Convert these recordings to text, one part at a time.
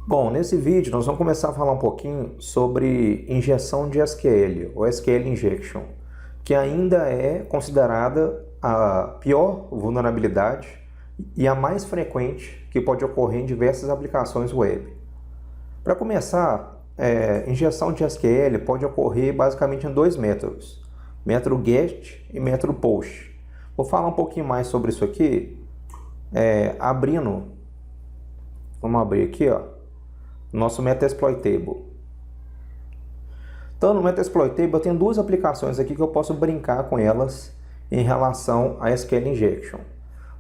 Bom, nesse vídeo nós vamos começar a falar um pouquinho sobre injeção de SQL, ou SQL Injection, que ainda é considerada a pior vulnerabilidade e a mais frequente que pode ocorrer em diversas aplicações web. Para começar, injeção de SQL pode ocorrer basicamente em dois métodos, método GET e método POST. Vou falar um pouquinho mais sobre isso aqui, vamos abrir aqui, ó. Nosso Metasploitable. Então, no Metasploitable eu tenho duas aplicações aqui que eu posso brincar com elas em relação a SQL Injection.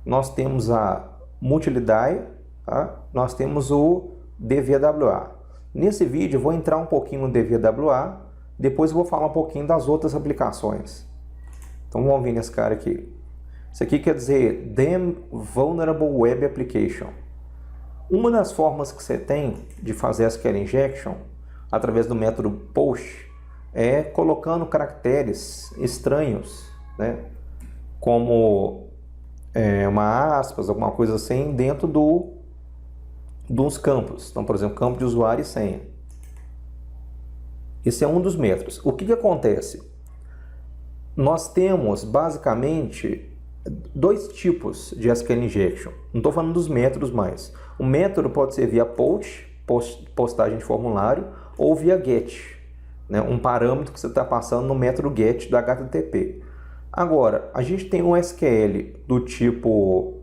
Nós temos a Multilidai, tá? Nós temos o DVWA. Nesse vídeo eu vou entrar um pouquinho no DVWA, depois eu vou falar um pouquinho das outras aplicações. Então vamos ver nesse cara aqui. Isso aqui quer dizer Damn Vulnerable Web Application. Uma das formas que você tem de fazer SQL Injection através do método POST é colocando caracteres estranhos, né, como uma aspas, alguma coisa assim, dentro dos campos. Então, por exemplo, campo de usuário e senha. Esse é um dos métodos. O que acontece? Nós temos basicamente dois tipos de SQL Injection. Não estou falando dos métodos mais. O método pode ser via postagem de formulário, ou via GET, né? Um parâmetro que você está passando no método GET do HTTP. Agora, a gente tem um SQL do tipo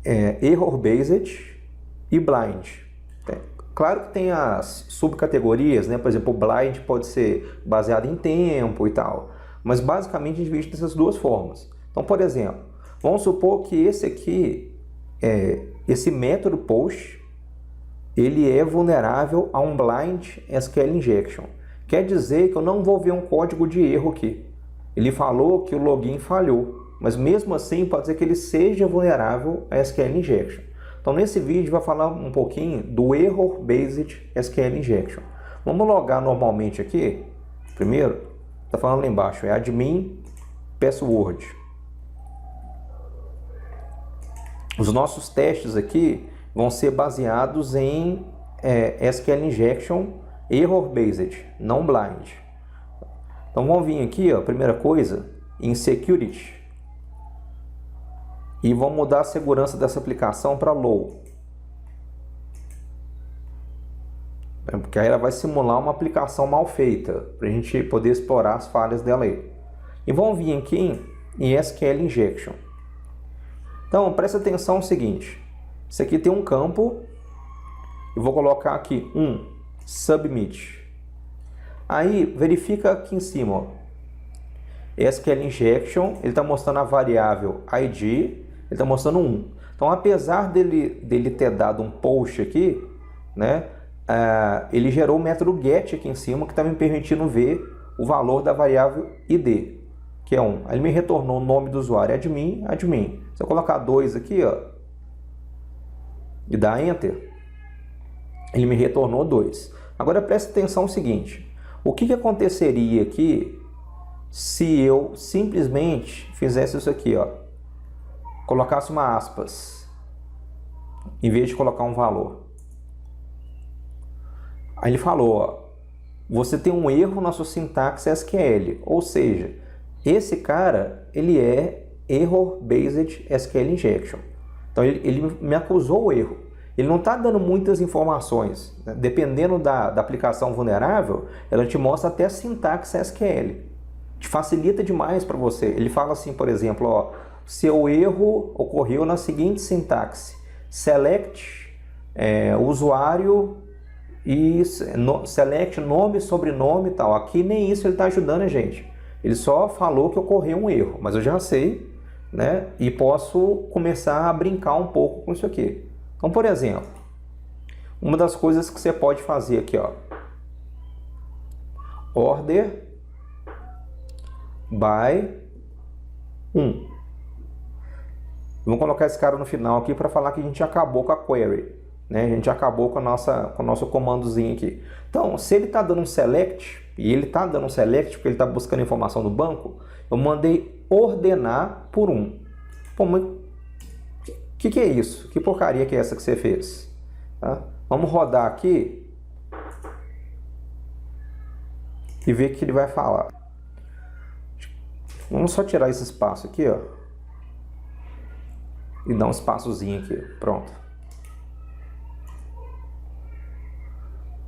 Error-Based e Blind. Claro que tem as subcategorias, né? Por exemplo, o Blind pode ser baseado em tempo e tal. Mas basicamente a gente divide dessas duas formas. Então, por exemplo, vamos supor que esse método POST, ele é vulnerável a um Blind SQL Injection. Quer dizer que eu não vou ver um código de erro aqui. Ele falou que o login falhou, mas mesmo assim pode ser que ele seja vulnerável a SQL Injection. Então, nesse vídeo vai falar um pouquinho do Error-Based SQL Injection. Vamos logar normalmente aqui. Primeiro, está falando lá embaixo, é admin password. Os nossos testes aqui vão ser baseados em SQL Injection Error-Based, não Blind. Então vamos vir aqui, ó, primeira coisa, em Security. E vamos mudar a segurança dessa aplicação para Low. Porque aí ela vai simular uma aplicação mal feita, para a gente poder explorar as falhas dela aí. E vamos vir aqui em SQL Injection. Então, presta atenção no seguinte. Isso aqui tem um campo. Eu vou colocar aqui submit. Aí, verifica aqui em cima. Ó. SQL Injection, ele está mostrando a variável ID, ele está mostrando 1. Então, apesar dele ter dado um post aqui, né, ele gerou o método get aqui em cima, que está me permitindo ver o valor da variável ID, que é 1. Aí ele me retornou o nome do usuário, admin. Se eu colocar 2 aqui, ó, e dar Enter, ele me retornou 2. Agora preste atenção no seguinte, o que aconteceria aqui se eu simplesmente fizesse isso aqui, ó, colocasse uma aspas, em vez de colocar um valor? Aí ele falou, ó, você tem um erro na sua sintaxe SQL, ou seja, esse cara, ele é Error-Based SQL Injection. Então, ele me acusou o erro. Ele não está dando muitas informações. Né? Dependendo da aplicação vulnerável, ela te mostra até a sintaxe SQL. Te facilita demais para você. Ele fala assim, por exemplo, ó, seu erro ocorreu na seguinte sintaxe. Select usuário e select nome, sobrenome e tal. Aqui nem isso ele está ajudando a gente. Ele só falou que ocorreu um erro, mas eu já sei, né? E posso começar a brincar um pouco com isso aqui. Então, por exemplo, uma das coisas que você pode fazer aqui, ó, order by 1. Vamos colocar esse cara no final aqui para falar que a gente acabou com a query, né? A gente acabou com o nosso comandozinho aqui. Então, se ele está dando um select, e ele está dando um select porque ele está buscando informação do banco, eu mandei ordenar por 1. Pô, mas que é isso? Que porcaria que é essa que você fez? Tá? Vamos rodar aqui e ver o que ele vai falar. Vamos só tirar esse espaço aqui, ó, e dar um espaçozinho aqui. Pronto.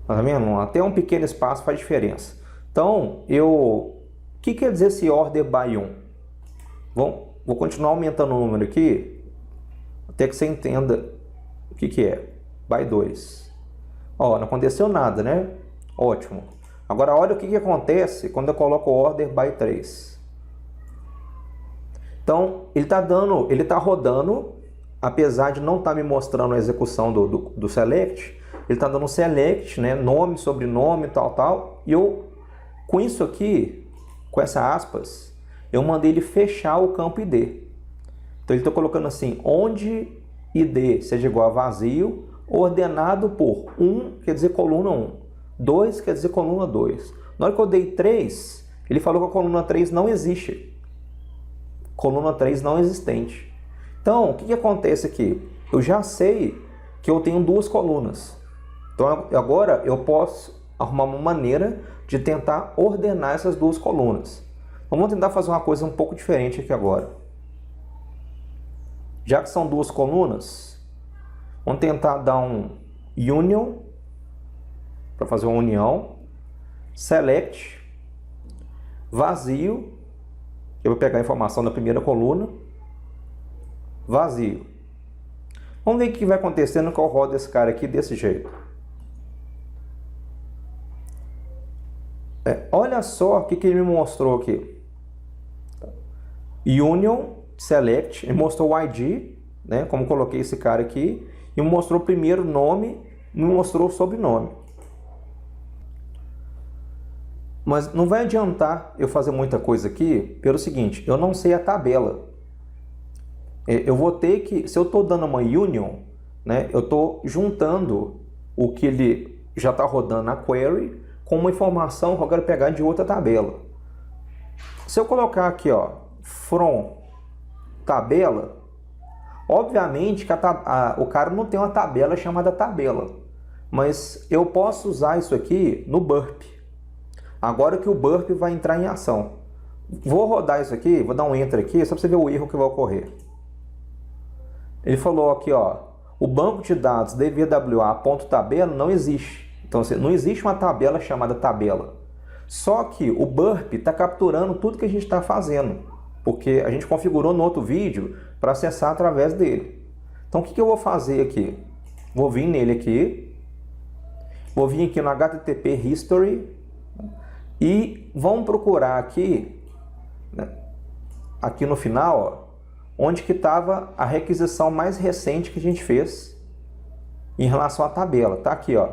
Tá vendo? Até um pequeno espaço faz diferença. Então, o que quer dizer esse order by 1? Vou continuar aumentando o número aqui, até que você entenda o que é. By 2. Ó, não aconteceu nada, né? Ótimo. Agora, olha o que acontece quando eu coloco o order by 3. Então, ele está rodando, apesar de não estar me mostrando a execução do select, ele está dando select, né? Nome, sobrenome, tal. E eu, com isso aqui, com essa aspas, eu mandei ele fechar o campo ID. Então, ele está colocando assim, onde ID seja igual a vazio, ordenado por 1, quer dizer coluna 1, 2 quer dizer coluna 2. Na hora que eu dei 3, ele falou que a coluna 3 não existe. Coluna 3 não existente. Então, o que acontece aqui? Eu já sei que eu tenho duas colunas. Então, agora eu posso arrumar uma maneira de tentar ordenar essas duas colunas. Vamos tentar fazer uma coisa um pouco diferente aqui agora. Já que são duas colunas, vamos tentar dar um union, para fazer uma união, select, vazio, eu vou pegar a informação da primeira coluna, vazio. Vamos ver o que vai acontecendo quando eu rodo esse cara aqui desse jeito. Olha só o que ele me mostrou aqui. Union, select, ele mostrou o ID, né, como coloquei esse cara aqui, e me mostrou o primeiro nome, me mostrou o sobrenome. Mas não vai adiantar eu fazer muita coisa aqui, pelo seguinte, eu não sei a tabela. Eu vou ter que, se eu estou dando uma union, né, eu estou juntando o que ele já está rodando na query com uma informação que eu quero pegar de outra tabela. Se eu colocar aqui, ó, from tabela, obviamente que o cara não tem uma tabela chamada tabela, mas eu posso usar isso aqui no burp. Agora que o burp vai entrar em ação. Vou rodar isso aqui, vou dar um enter aqui, só para você ver o erro que vai ocorrer. Ele falou aqui, ó, o banco de dados dbwa.tabela não existe. Então, assim, não existe uma tabela chamada tabela. Só que o burp está capturando tudo que a gente está fazendo, porque a gente configurou no outro vídeo para acessar através dele. Então, o que eu vou fazer aqui? Vou vir nele aqui, vou vir aqui no HTTP History e vamos procurar aqui, né, aqui no final, ó, onde que estava a requisição mais recente que a gente fez em relação à tabela. Tá aqui, ó,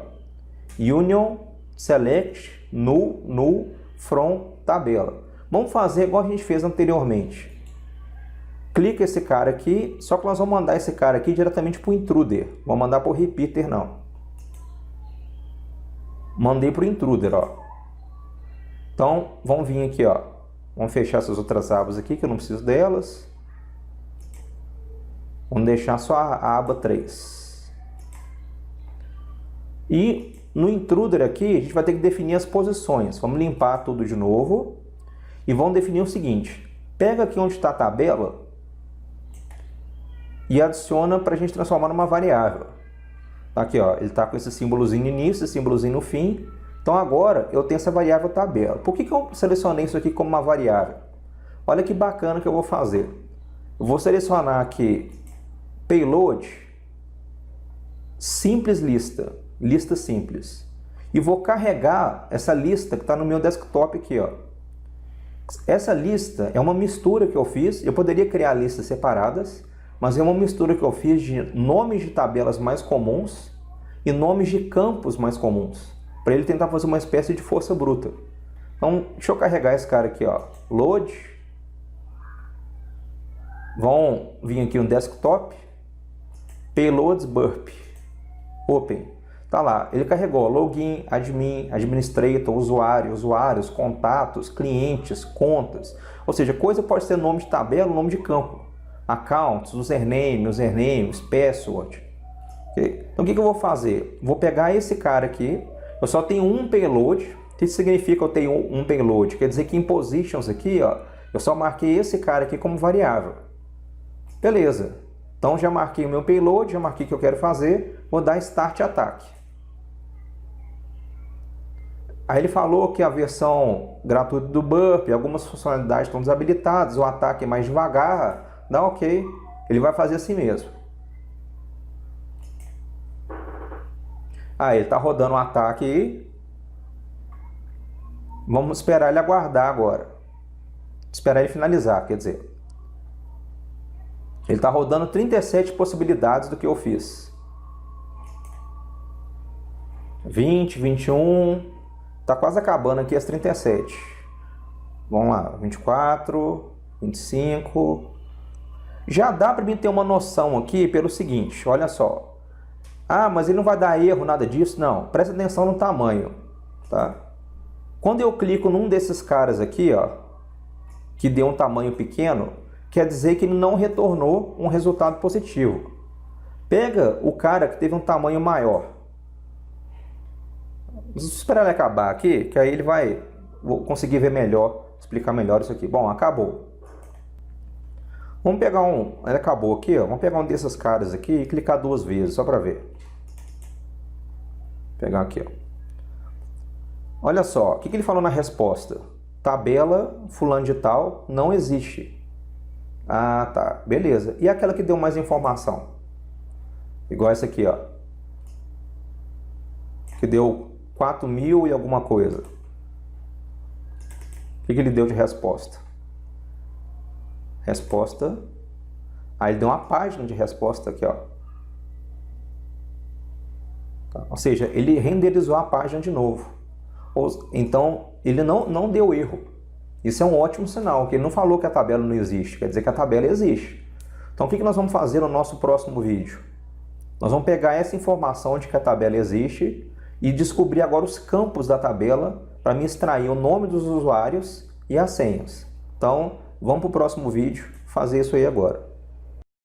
union select null from tabela. Vamos fazer igual a gente fez anteriormente. Clica esse cara aqui, só que nós vamos mandar esse cara aqui diretamente para o intruder. Vamos mandar para o repeater não. Mandei para o intruder, ó. Então, vamos vir aqui, ó. Vamos fechar essas outras abas aqui, que eu não preciso delas. Vamos deixar só a aba 3. E no intruder aqui, a gente vai ter que definir as posições. Vamos limpar tudo de novo. E vamos definir o seguinte. Pega aqui onde está a tabela e adiciona para a gente transformar numa variável. Aqui, ó, ele está com esse símbolozinho no início, esse símbolozinho no fim. Então agora eu tenho essa variável tabela. Por que eu selecionei isso aqui como uma variável? Olha que bacana que eu vou fazer. Eu vou selecionar aqui payload simples lista, lista simples. E vou carregar essa lista que está no meu desktop aqui, ó. Essa lista é uma mistura que eu fiz. Eu poderia criar listas separadas, mas é uma mistura que eu fiz de nomes de tabelas mais comuns e nomes de campos mais comuns, para ele tentar fazer uma espécie de força bruta. Então, deixa eu carregar esse cara aqui, ó. Load. Vão vir aqui no desktop. Payloads burp. Open. Tá lá. Ele carregou login, admin, administrator, usuário, usuários, contatos, clientes, contas. Ou seja, coisa pode ser nome de tabela, nome de campo. Accounts, username, password. Okay? Então o que eu vou fazer? Vou pegar esse cara aqui, eu só tenho um payload. O que significa que eu tenho um payload? Quer dizer que em positions aqui, ó, eu só marquei esse cara aqui como variável. Beleza. Então já marquei o meu payload, já marquei o que eu quero fazer, vou dar Start Ataque. Aí ele falou que a versão gratuita do Burp, algumas funcionalidades estão desabilitadas, o ataque é mais devagar, dá ok, ele vai fazer assim mesmo. Aí ele está rodando o ataque aí, vamos esperar ele aguardar agora, esperar ele finalizar, quer dizer. Ele está rodando 37 possibilidades do que eu fiz. 20, 21, está quase acabando aqui as 37. Vamos lá, 24, 25. Já dá para mim ter uma noção aqui pelo seguinte, olha só. Ah, mas ele não vai dar erro, nada disso? Não, presta atenção no tamanho, tá? Quando eu clico num desses caras aqui, ó, que deu um tamanho pequeno, quer dizer que ele não retornou um resultado positivo. Pega o cara que teve um tamanho maior. Vamos esperar ele acabar aqui, que aí ele vai... Vou conseguir ver melhor, explicar melhor isso aqui. Bom, acabou. Vamos pegar um... Ele acabou aqui, ó. Vamos pegar um desses caras aqui e clicar 2 vezes, só para ver. Vou pegar aqui, ó. Olha só, o que ele falou na resposta? Tabela fulano de tal não existe. Ah, tá. Beleza. E aquela que deu mais informação? Igual essa aqui, ó. Que deu 4.000 e alguma coisa. O que ele deu de resposta? Resposta. Aí ele deu uma página de resposta aqui, ó. Tá. Ou seja, ele renderizou a página de novo. Então, ele não deu erro. Isso é um ótimo sinal, que ele não falou que a tabela não existe, quer dizer que a tabela existe. Então, o que nós vamos fazer no nosso próximo vídeo? Nós vamos pegar essa informação de que a tabela existe e descobrir agora os campos da tabela para me extrair o nome dos usuários e as senhas. Então, vamos para o próximo vídeo fazer isso aí agora.